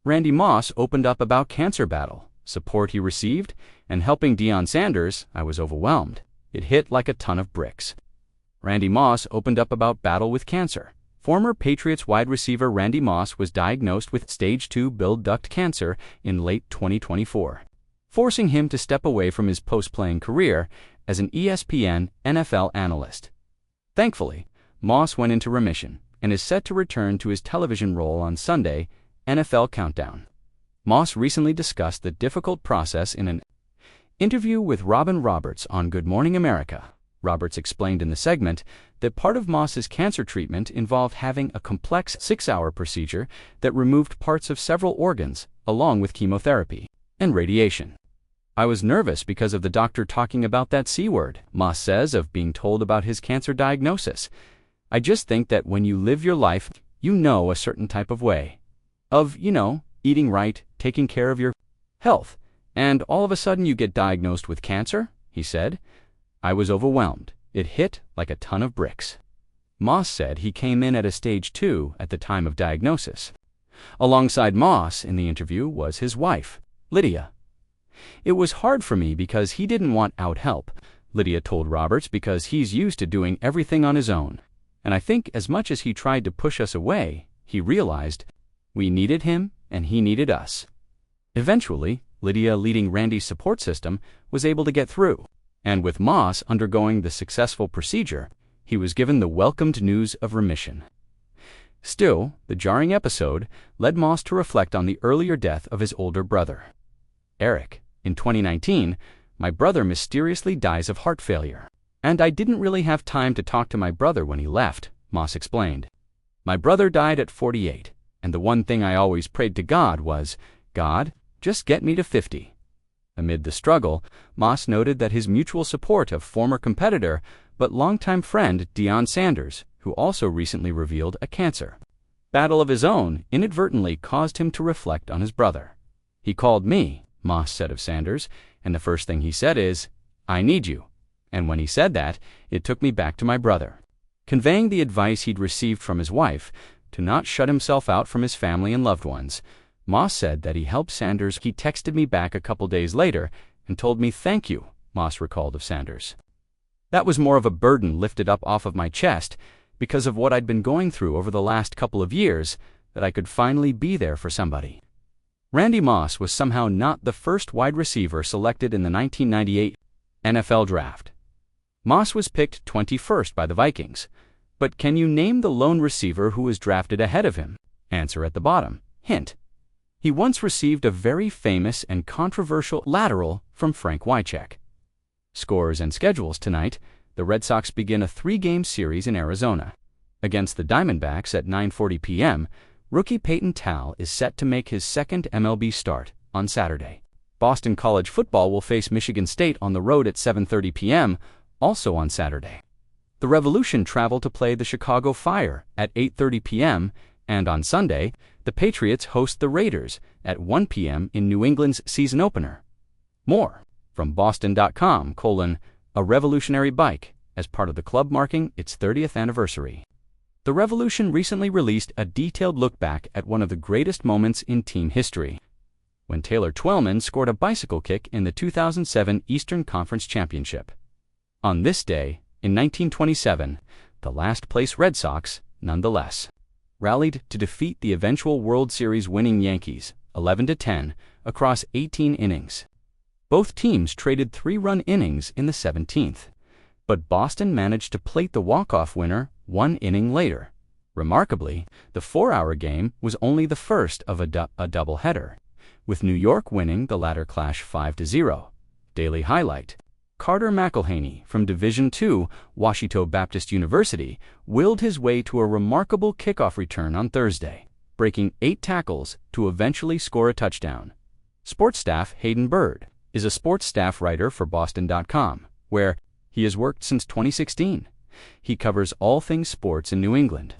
Randy Moss opened up about cancer battle, support he received, and helping Deion Sanders. I was overwhelmed. It hit like a ton of bricks. Randy Moss opened up about battle with cancer. Former Patriots wide receiver Randy Moss was diagnosed with stage 2 bile duct cancer in late 2024, forcing him to step away from his post-playing career as an ESPN NFL analyst. Thankfully, Moss went into remission and is set to return to his television role on Sunday, NFL Countdown. Moss recently discussed the difficult process in an interview with Robin Roberts on Good Morning America. Roberts explained in the segment that part of Moss's cancer treatment involved having a complex 6-hour procedure that removed parts of several organs, along with chemotherapy and radiation. I was nervous because of the doctor talking about that C word, Moss says of being told about his cancer diagnosis. I just think that when you live your life, you know a certain type of way of, eating right, taking care of your health, and all of a sudden you get diagnosed with cancer, he said. I was overwhelmed. It hit like a ton of bricks. Moss said he came in at a stage 2 at the time of diagnosis. Alongside Moss in the interview was his wife, Lydia. It was hard for me because he didn't want out help, Lydia told Roberts, because he's used to doing everything on his own. And I think as much as he tried to push us away, he realized we needed him and he needed us. Eventually, Lydia, leading Randy's support system, was able to get through. And with Moss undergoing the successful procedure, he was given the welcomed news of remission. Still, the jarring episode led Moss to reflect on the earlier death of his older brother, Eric. In 2019, my brother mysteriously dies of heart failure. And I didn't really have time to talk to my brother when he left, Moss explained. My brother died at 48, and the one thing I always prayed to God was, God, just get me to 50. Amid the struggle, Moss noted that his mutual support of former competitor but longtime friend Deion Sanders, who also recently revealed a cancer battle of his own, inadvertently caused him to reflect on his brother. He called me, Moss said of Sanders, and the first thing he said is, I need you. And when he said that, it took me back to my brother, conveying the advice he'd received from his wife to not shut himself out from his family and loved ones. Moss said that he helped Sanders. He texted me back a couple days later and told me thank you, Moss recalled of Sanders. That was more of a burden lifted up off of my chest because of what I'd been going through over the last couple of years, that I could finally be there for somebody. Randy Moss was somehow not the first wide receiver selected in the 1998 NFL Draft. Moss was picked 21st by the Vikings. But can you name the lone receiver who was drafted ahead of him? Answer at the bottom. Hint. He once received a very famous and controversial lateral from Frank Wycheck. Scores and schedules tonight. The Red Sox begin a 3-game series in Arizona. Against the Diamondbacks at 9:40 p.m., rookie Peyton Tal is set to make his second MLB start on Saturday. Boston College football will face Michigan State on the road at 7:30 p.m., also on Saturday. The Revolution travel to play the Chicago Fire at 8:30 p.m., and on Sunday, the Patriots host the Raiders at 1 p.m. in New England's season opener. More from Boston.com: a revolutionary bike as part of the club marking its 30th anniversary. The Revolution recently released a detailed look back at one of the greatest moments in team history, when Taylor Twellman scored a bicycle kick in the 2007 Eastern Conference Championship. On this day, in 1927, the last-place Red Sox, nonetheless, rallied to defeat the eventual World Series winning Yankees 11-10 across 18 innings. Both teams traded 3-run innings in the 17th, but Boston managed to plate the walk-off winner 1 inning later. Remarkably, the 4-hour game was only the first of a doubleheader, with New York winning the latter clash 5-0. Daily highlight: Carter McElhaney from Division II Washito Baptist University willed his way to a remarkable kickoff return on Thursday, breaking 8 tackles to eventually score a touchdown. Sports staff Hayden Bird is a sports staff writer for Boston.com, where he has worked since 2016. He covers all things sports in New England.